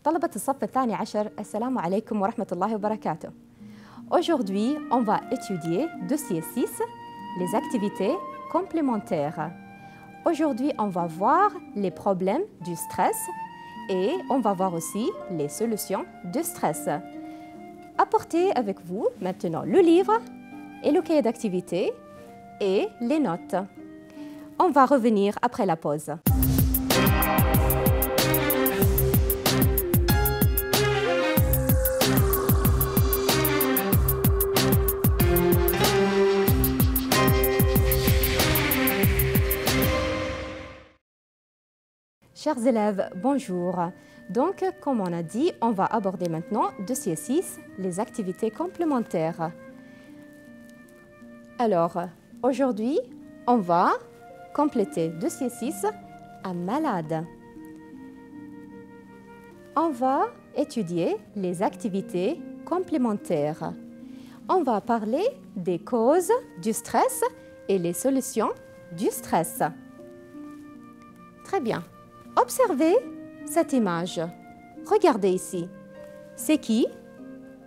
طلبة الصف الثاني عشر السلام عليكم ورحمة الله وبركاته. Aujourd'hui, on va étudier dossier 6, les activités complémentaires. Aujourd'hui, on va voir les problèmes du stress et on va voir aussi les solutions du stress. Apportez avec vous maintenant le livre et le cahier d'activité et les notes. On va revenir après la pause. Chers élèves, bonjour. Donc, comme on a dit, on va aborder maintenant dossier 6, les activités complémentaires. Alors, aujourd'hui, on va compléter dossier 6 à malade. On va étudier les activités complémentaires. On va parler des causes du stress et les solutions du stress. Très bien. Observez cette image. Regardez ici. C'est qui?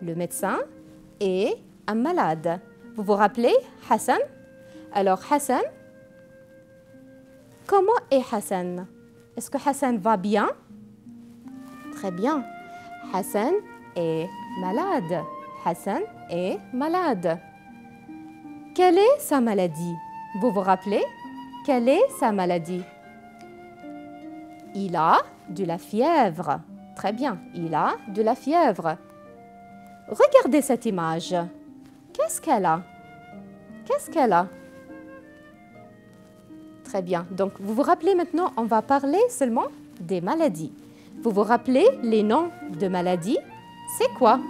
Le médecin et un malade. Vous vous rappelez Hassan? Alors Hassan, comment est Hassan? Est-ce que Hassan va bien? Très bien. Hassan est malade. Hassan est malade. Quelle est sa maladie? Vous vous rappelez? Quelle est sa maladie? Il a de la fièvre. Très bien, il a de la fièvre. Regardez cette image. Qu'est-ce qu'elle a? Qu'est-ce qu'elle a? Très bien. Donc, vous vous rappelez maintenant, on va parler seulement des maladies. Vous vous rappelez les noms de maladies? C'est quoi?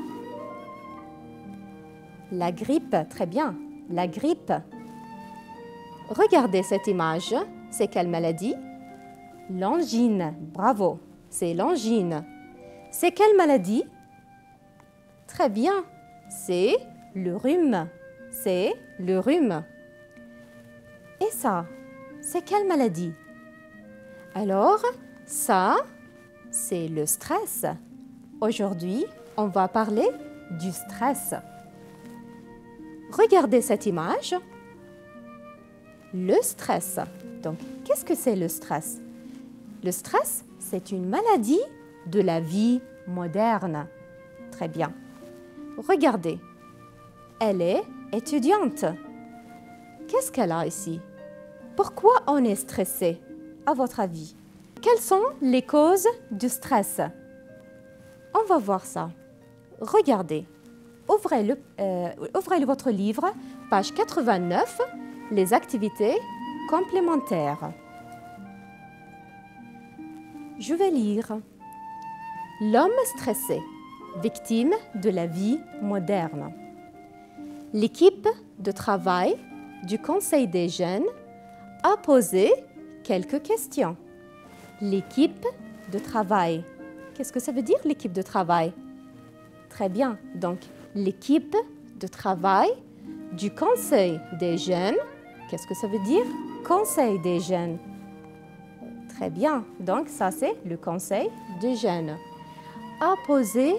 La grippe. Très bien. La grippe. Regardez cette image. C'est quelle maladie? L'angine, bravo, c'est l'angine. C'est quelle maladie? Très bien, c'est le rhume. C'est le rhume. Et ça, c'est quelle maladie? Alors, ça, c'est le stress. Aujourd'hui, on va parler du stress. Regardez cette image. Le stress. Donc, qu'est-ce que c'est le stress? Le stress, c'est une maladie de la vie moderne. Très bien. Regardez, elle est étudiante. Qu'est-ce qu'elle a ici? Pourquoi on est stressé, à votre avis? Quelles sont les causes du stress? On va voir ça. Regardez, ouvrez votre livre, page 89, les activités complémentaires. Je vais lire. L'homme stressé, victime de la vie moderne. L'équipe de travail du Conseil des jeunes a posé quelques questions. L'équipe de travail. Qu'est-ce que ça veut dire, l'équipe de travail? Très bien. Donc, l'équipe de travail du Conseil des jeunes. Qu'est-ce que ça veut dire? Conseil des jeunes. Très bien. Donc, ça, c'est le Conseil des jeunes. A posé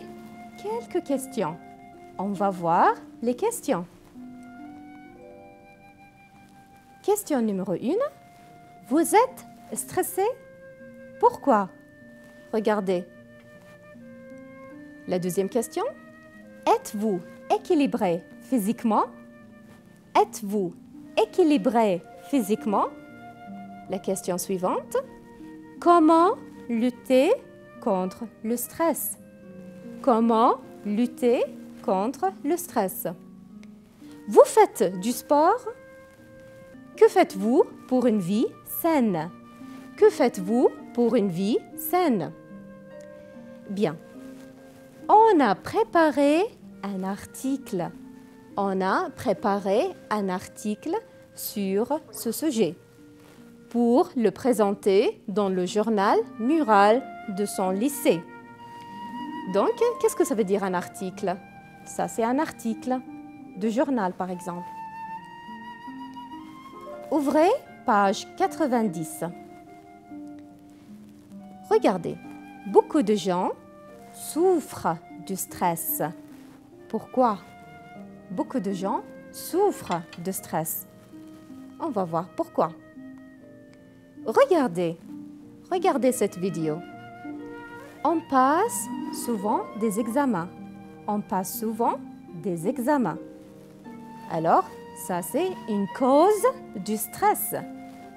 quelques questions. On va voir les questions. Question numéro 1. Vous êtes stressé? Pourquoi? Regardez. La deuxième question. Êtes-vous équilibré physiquement? Êtes-vous équilibré physiquement? La question suivante. Comment lutter contre le stress? Comment lutter contre le stress? Vous faites du sport? Que faites-vous pour une vie saine? Que faites-vous pour une vie saine? Bien. On a préparé un article. On a préparé un article sur ce sujet pour le présenter dans le journal mural de son lycée. Donc, qu'est-ce que ça veut dire un article? Ça, c'est un article de journal, par exemple. Ouvrez page 90. Regardez, beaucoup de gens souffrent du stress. Pourquoi? Beaucoup de gens souffrent de stress. On va voir pourquoi. Regardez cette vidéo. On passe souvent des examens. On passe souvent des examens. Alors, ça c'est une cause du stress.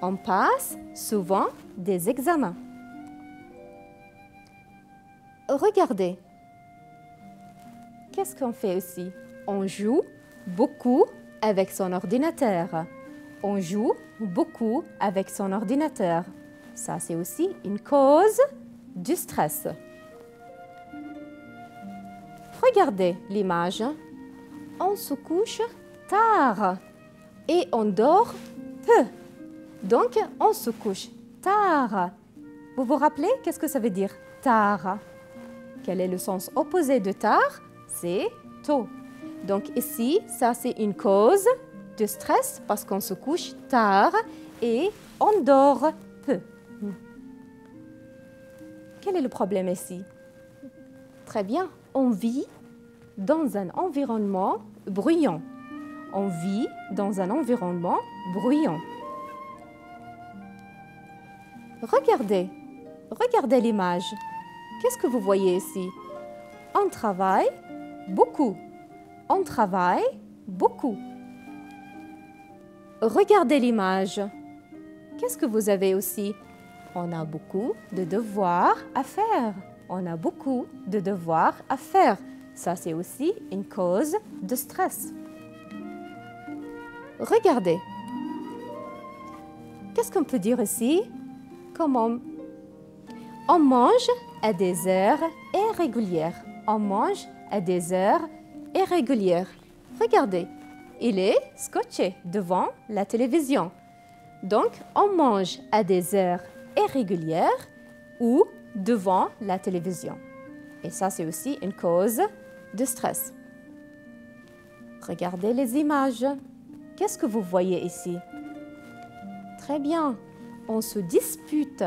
On passe souvent des examens. Regardez. Qu'est-ce qu'on fait aussi? On joue beaucoup avec son ordinateur. On joue beaucoup avec son ordinateur. Ça, c'est aussi une cause du stress. Regardez l'image. On se couche tard et on dort peu. Donc, on se couche tard. Vous vous rappelez, qu'est-ce que ça veut dire tard? Quel est le sens opposé de tard? C'est tôt. Donc ici, ça c'est une cause de stress parce qu'on se couche tard et on dort peu. Quel est le problème ici? Très bien, on vit dans un environnement bruyant. On vit dans un environnement bruyant. Regardez l'image. Qu'est-ce que vous voyez ici? On travaille beaucoup. On travaille beaucoup. Regardez l'image. Qu'est-ce que vous avez aussi? On a beaucoup de devoirs à faire. On a beaucoup de devoirs à faire. Ça, c'est aussi une cause de stress. Regardez. Qu'est-ce qu'on peut dire ici? Comment on mange à des heures irrégulières. On mange à des heures irrégulières. Regardez, il est scotché devant la télévision. Donc, on mange à des heures irrégulières ou devant la télévision. Et ça, c'est aussi une cause de stress. Regardez les images. Qu'est-ce que vous voyez ici? Très bien, on se dispute.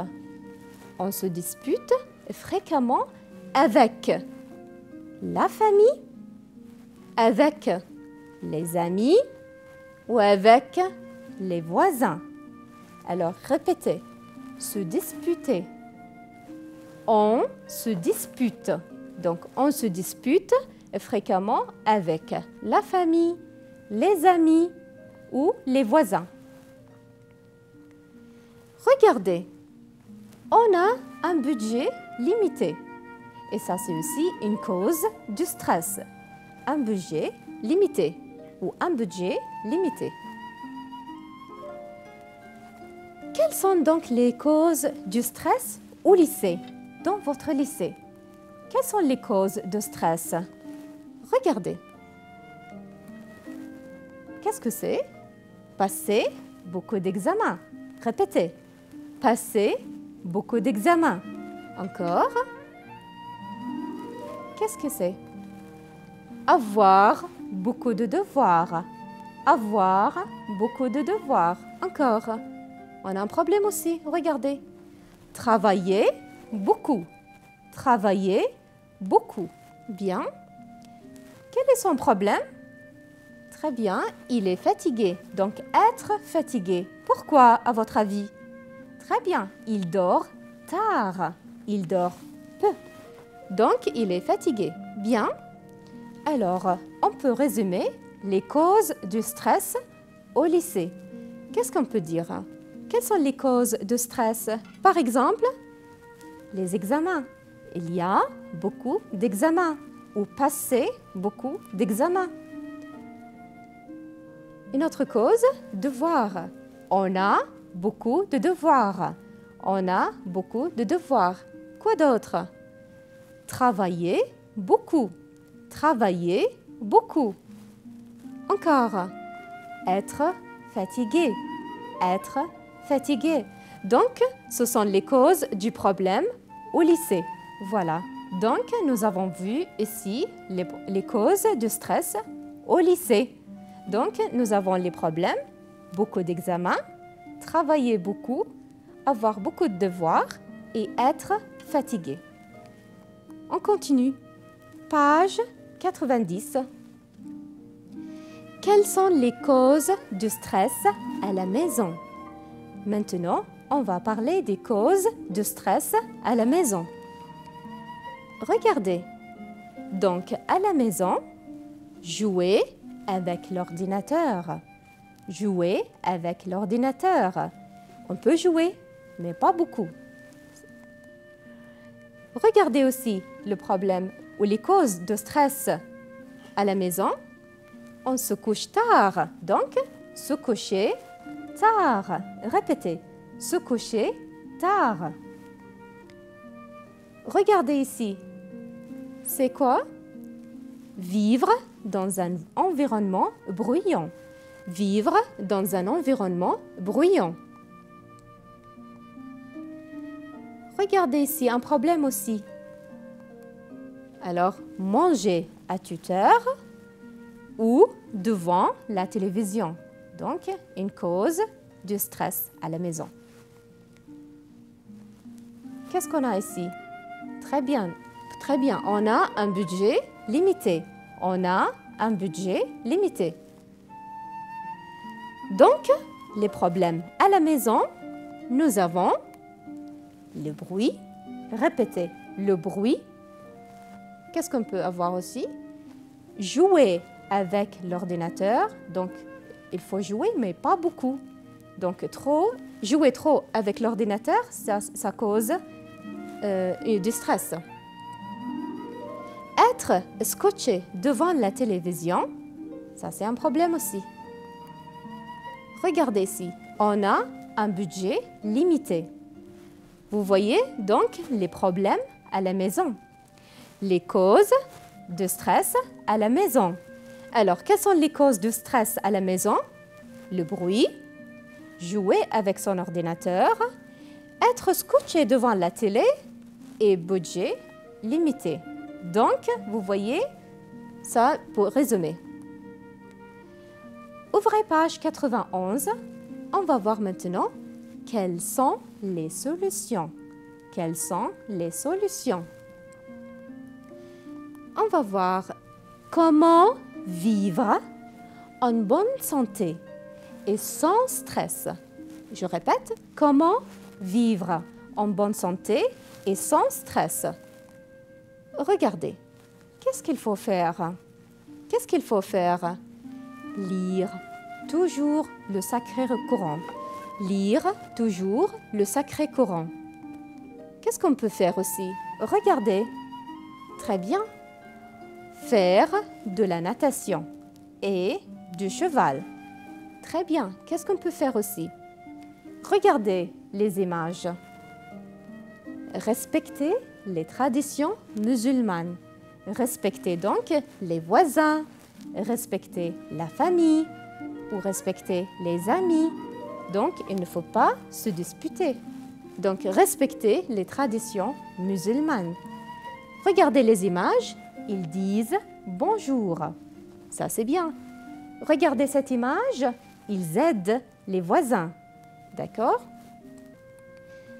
On se dispute fréquemment avec la famille, avec les amis ou avec les voisins. Alors, répétez. Se disputer. On se dispute. Donc, on se dispute fréquemment avec la famille, les amis ou les voisins. Regardez, on a un budget limité. Et ça, c'est aussi une cause du stress. Un budget limité ou un budget limité. Quelles sont donc les causes du stress au lycée, dans votre lycée? Quelles sont les causes de stress? Regardez. Qu'est-ce que c'est? Passer beaucoup d'examens. Répétez. Passer beaucoup d'examens. Encore. Qu'est-ce que c'est? Avoir beaucoup de devoirs. Avoir beaucoup de devoirs. Encore. On a un problème aussi. Regardez. Travailler beaucoup. Travailler beaucoup. Bien. Quel est son problème? Très bien, il est fatigué. Donc, être fatigué. Pourquoi, à votre avis? Très bien, il dort tard. Il dort peu. Donc, il est fatigué. Bien. Alors, on peut résumer les causes du stress au lycée. Qu'est-ce qu'on peut dire? Quelles sont les causes de stress? Par exemple, les examens. Il y a beaucoup d'examens ou passer beaucoup d'examens. Une autre cause, devoir. On a beaucoup de devoirs. On a beaucoup de devoirs. Quoi d'autre? Travailler beaucoup. Travailler beaucoup. Encore. Être fatigué. Être fatigué. Donc, ce sont les causes du problème au lycée. Voilà. Donc, nous avons vu ici les causes du stress au lycée. Donc, nous avons les problèmes, beaucoup d'examens, travailler beaucoup, avoir beaucoup de devoirs et être fatigué. On continue. Page 90. Quelles sont les causes du stress à la maison? Maintenant, on va parler des causes de stress à la maison. Regardez. Donc, à la maison, jouer avec l'ordinateur. Jouer avec l'ordinateur. On peut jouer, mais pas beaucoup. Regardez aussi le problème ou les causes de stress à la maison. On se couche tard, donc se coucher tard. Répétez, se coucher tard. Regardez ici. C'est quoi? Vivre dans un environnement bruyant. Vivre dans un environnement bruyant. Regardez ici un problème aussi. Alors, manger à toute heure ou devant la télévision. Donc, une cause de stress à la maison. Qu'est-ce qu'on a ici? Très bien, très bien. On a un budget limité. On a un budget limité. Donc, les problèmes à la maison, nous avons le bruit. Répétez, le bruit. Qu'est-ce qu'on peut avoir aussi? Jouer avec l'ordinateur. Donc, il faut jouer, mais pas beaucoup. Donc, jouer trop avec l'ordinateur, ça cause du stress. Être scotché devant la télévision, ça c'est un problème aussi. Regardez ici, on a un budget limité. Vous voyez donc les problèmes à la maison, les causes de stress à la maison. Alors, quelles sont les causes de stress à la maison? Le bruit, jouer avec son ordinateur, être scotché devant la télé et budget limité. Donc, vous voyez ça pour résumer. Ouvrez page 91. On va voir maintenant quelles sont les solutions. Quelles sont les solutions? On va voir comment vivre en bonne santé et sans stress. Je répète, comment vivre en bonne santé et sans stress. Regardez, qu'est-ce qu'il faut faire? Qu'est-ce qu'il faut faire? Lire toujours le Sacré Coran. Lire toujours le Sacré Coran. Qu'est-ce qu'on peut faire aussi? Regardez. Très bien. Faire de la natation et du cheval. Très bien. Qu'est-ce qu'on peut faire aussi? Regardez les images. Respecter les traditions musulmanes. Respecter donc les voisins. Respecter la famille ou respecter les amis. Donc, il ne faut pas se disputer. Donc, respecter les traditions musulmanes. Regardez les images, ils disent bonjour. Ça, c'est bien. Regardez cette image, ils aident les voisins. D'accord?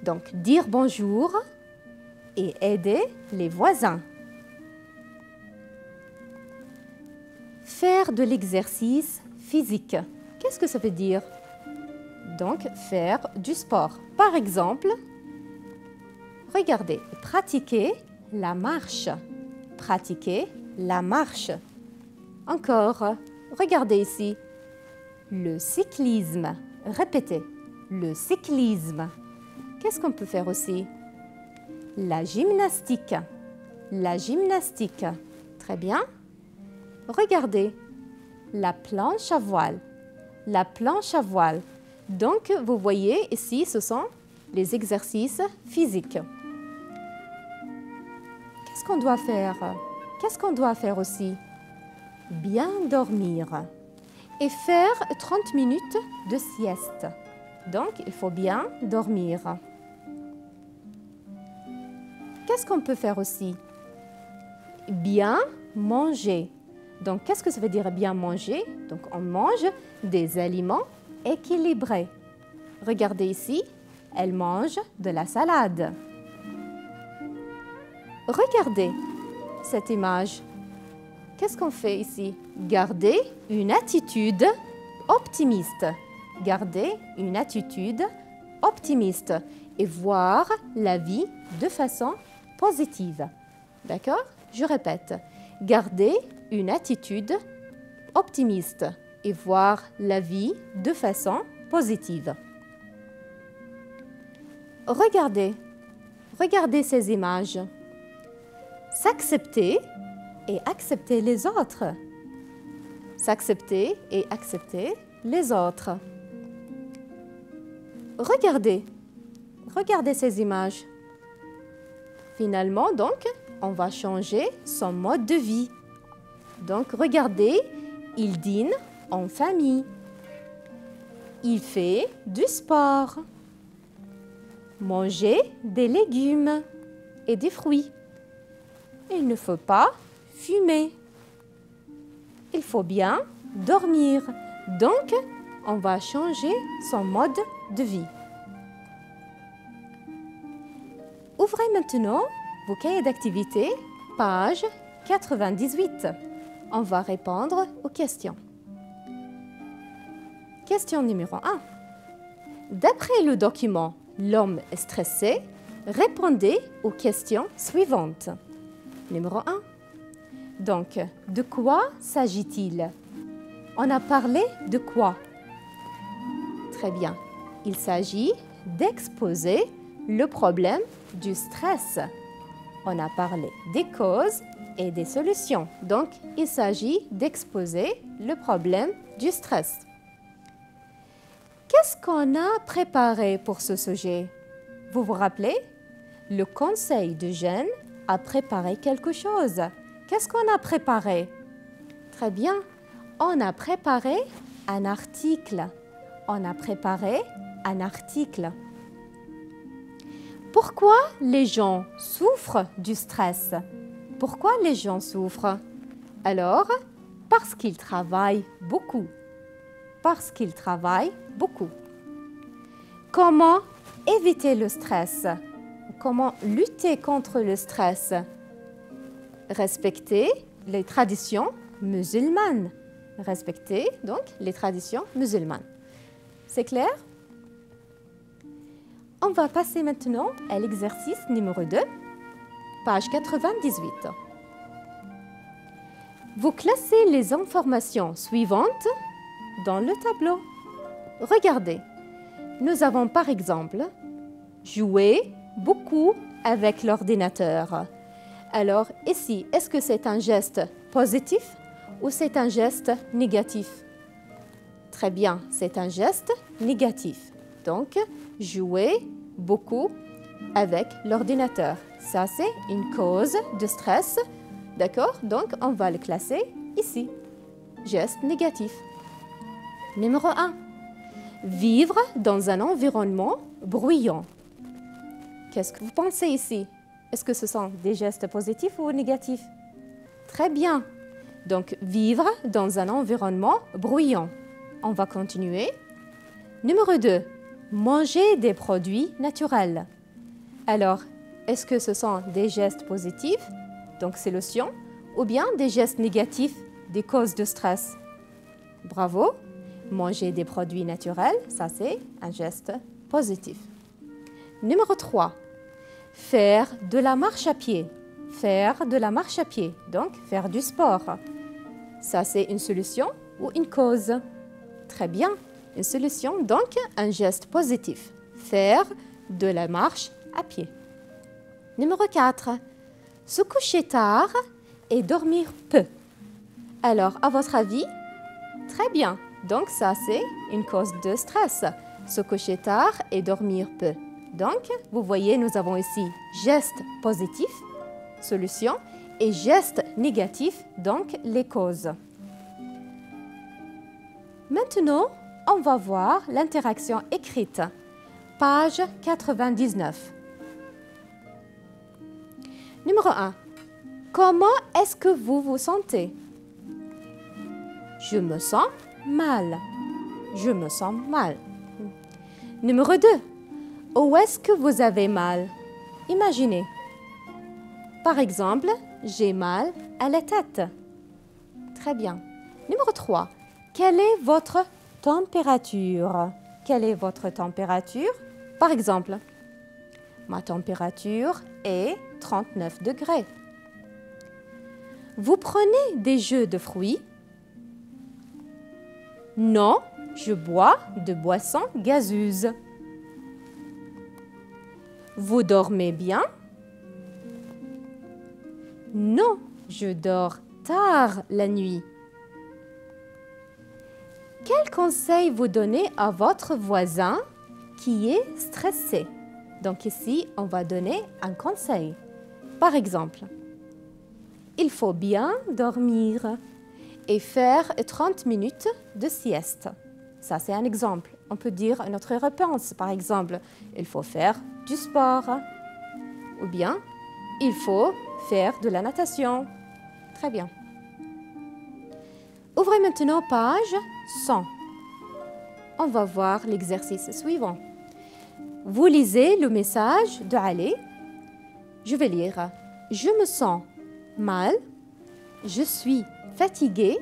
Donc, dire bonjour et aider les voisins. Faire de l'exercice physique. Qu'est-ce que ça veut dire? Donc, faire du sport. Par exemple, regardez, pratiquer la marche. Pratiquer la marche. Encore, regardez ici. Le cyclisme. Répétez, le cyclisme. Qu'est-ce qu'on peut faire aussi? La gymnastique. La gymnastique. Très bien. Regardez, la planche à voile. La planche à voile. Donc, vous voyez ici, ce sont les exercices physiques. Qu'est-ce qu'on doit faire? Qu'est-ce qu'on doit faire aussi? Bien dormir et faire 30 minutes de sieste. Donc, il faut bien dormir. Qu'est-ce qu'on peut faire aussi? Bien manger. Donc, qu'est-ce que ça veut dire bien manger? Donc, on mange des aliments équilibrés. Regardez ici, elle mange de la salade. Regardez cette image. Qu'est-ce qu'on fait ici? Garder une attitude optimiste. Garder une attitude optimiste et voir la vie de façon positive. D'accord? Je répète. Garder une attitude optimiste et voir la vie de façon positive. Regardez ces images. S'accepter et accepter les autres. S'accepter et accepter les autres. Regardez ces images. Finalement, donc, on va changer son mode de vie. Donc, regardez, il dîne en famille. Il fait du sport. Manger des légumes et des fruits. Il ne faut pas fumer. Il faut bien dormir. Donc, on va changer son mode de vie. Ouvrez maintenant vos cahiers d'activité, page 98. On va répondre aux questions. Question numéro 1. D'après le document « L'homme est stressé », répondez aux questions suivantes. Numéro 1. Donc, de quoi s'agit-il? On a parlé de quoi? Très bien. Il s'agit d'exposer le problème du stress. On a parlé des causes et des solutions. Donc, il s'agit d'exposer le problème du stress. Qu'est-ce qu'on a préparé pour ce sujet? Vous vous rappelez? Le conseil de jeunes a préparé quelque chose. Qu'est-ce qu'on a préparé? Très bien. On a préparé un article. On a préparé un article. Pourquoi les gens souffrent du stress? Pourquoi les gens souffrent? Alors, parce qu'ils travaillent beaucoup. Parce qu'ils travaillent beaucoup. Comment éviter le stress? Comment lutter contre le stress? Respecter les traditions musulmanes. Respecter donc les traditions musulmanes. C'est clair? On va passer maintenant à l'exercice numéro 2, page 98. Vous classez les informations suivantes dans le tableau. Regardez, nous avons par exemple joué beaucoup avec l'ordinateur. Alors ici, est-ce que c'est un geste positif ou c'est un geste négatif? Très bien, c'est un geste négatif. Donc, jouer beaucoup avec l'ordinateur. Ça, c'est une cause de stress. D'accord? Donc, on va le classer ici. Geste négatif. Numéro 1. Vivre dans un environnement bruyant. Qu'est-ce que vous pensez ici? Est-ce que ce sont des gestes positifs ou négatifs? Très bien. Donc, vivre dans un environnement bruyant. On va continuer. Numéro 2. Manger des produits naturels. Alors, est-ce que ce sont des gestes positifs, donc solutions, ou bien des gestes négatifs, des causes de stress? Bravo. Manger des produits naturels, ça c'est un geste positif. Numéro 3. Faire de la marche à pied. Faire de la marche à pied, donc faire du sport. Ça c'est une solution ou une cause? Très bien. Une solution, donc un geste positif. Faire de la marche à pied. Numéro 4. Se coucher tard et dormir peu. Alors, à votre avis? Très bien. Donc, ça, c'est une cause de stress. Se coucher tard et dormir peu. Donc, vous voyez, nous avons ici geste positif, solution, et geste négatif, donc les causes. Maintenant, on va voir l'interaction écrite. Page 99. Numéro 1. Comment est-ce que vous vous sentez? Je me sens mal. Je me sens mal. Numéro 2. Où est-ce que vous avez mal? Imaginez. Par exemple, j'ai mal à la tête. Très bien. Numéro 3. Quelle est votre température? Quelle est votre température? Par exemple, ma température est 39 degrés. Vous prenez des jus de fruits? Non, je bois de boissons gazeuses. Vous dormez bien? Non, je dors tard la nuit. Quel conseil vous donnez à votre voisin qui est stressé? Donc ici, on va donner un conseil. Par exemple, il faut bien dormir et faire 30 minutes de sieste. Ça, c'est un exemple. On peut dire notre réponse. Par exemple, il faut faire du sport. Ou bien, il faut faire de la natation. Très bien. Ouvrez maintenant page 100. On va voir l'exercice suivant. Vous lisez le message de Ali. Je vais lire. Je me sens mal. Je suis fatiguée.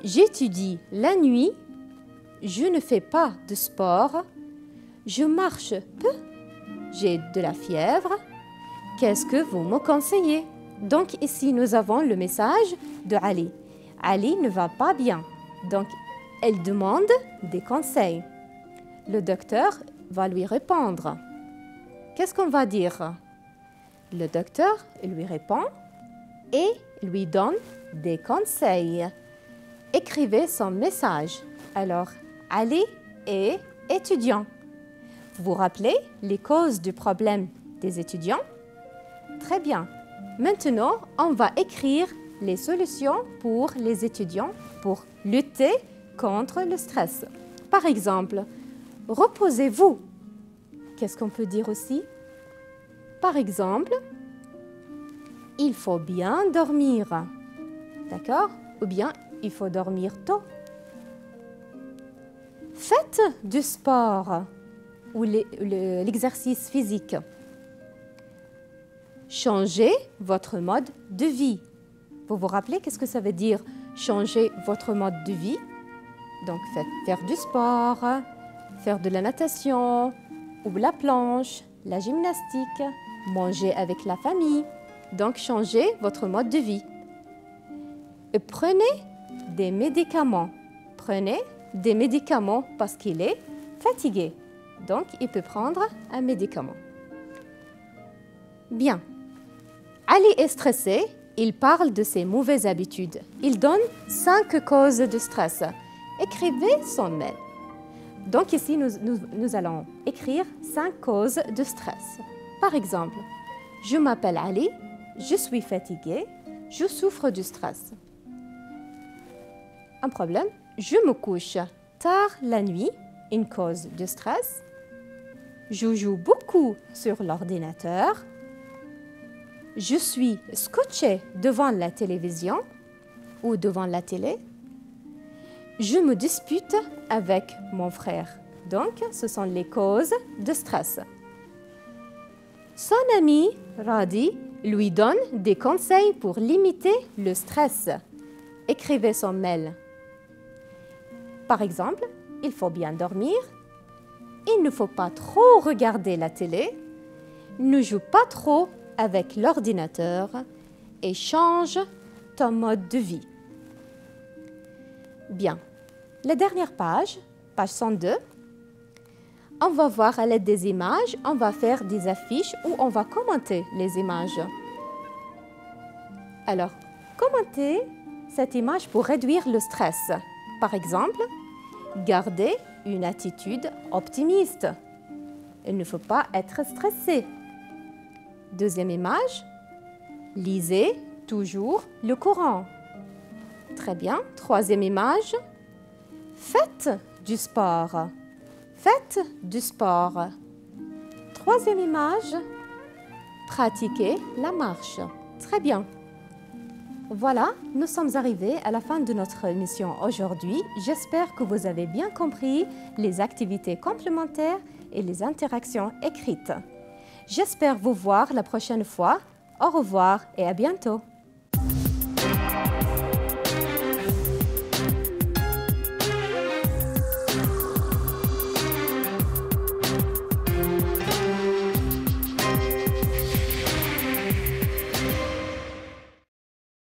J'étudie la nuit. Je ne fais pas de sport. Je marche peu. J'ai de la fièvre. Qu'est-ce que vous me conseillez? Donc ici, nous avons le message de Ali. Ali ne va pas bien. Donc, elle demande des conseils. Le docteur va lui répondre. Qu'est-ce qu'on va dire? Le docteur lui répond et lui donne des conseils. Écrivez son message. Alors, Ali est étudiant. Vous vous rappelez les causes du problème des étudiants? Très bien. Maintenant, on va écrire les solutions pour les étudiants pour lutter contre le stress. Par exemple, reposez-vous. Qu'est-ce qu'on peut dire aussi? Par exemple, il faut bien dormir. D'accord? Ou bien, il faut dormir tôt. Faites du sport ou l'exercice physique. Changez votre mode de vie. Vous vous rappelez qu'est-ce que ça veut dire changer votre mode de vie? Donc, faire du sport, faire de la natation, ou la planche, la gymnastique, manger avec la famille. Donc, changez votre mode de vie. Et prenez des médicaments. Prenez des médicaments parce qu'il est fatigué. Donc, il peut prendre un médicament. Bien. Ali est stressé. Il parle de ses mauvaises habitudes. Il donne 5 causes de stress. Écrivez son mail. Donc ici, nous allons écrire 5 causes de stress. Par exemple, je m'appelle Ali, je suis fatigué, je souffre du stress. Un problème, je me couche tard la nuit, une cause de stress. Je joue beaucoup sur l'ordinateur. Je suis scotché devant la télévision ou devant la télé. Je me dispute avec mon frère. Donc, ce sont les causes de stress. Son ami Radi lui donne des conseils pour limiter le stress. Écrivez son mail. Par exemple, il faut bien dormir. Il ne faut pas trop regarder la télé. Ne joue pas trop avec l'ordinateur et change ton mode de vie. Bien. La dernière page, page 102, on va voir à l'aide des images, on va faire des affiches où on va commenter les images. Alors, commentez cette image pour réduire le stress. Par exemple, gardez une attitude optimiste. Il ne faut pas être stressé. Deuxième image, lisez toujours le Coran. Très bien. Troisième image, faites du sport. Faites du sport. Troisième image, pratiquez la marche. Très bien. Voilà, nous sommes arrivés à la fin de notre émission aujourd'hui. J'espère que vous avez bien compris les activités complémentaires et les interactions écrites. J'espère vous voir la prochaine fois. Au revoir et à bientôt.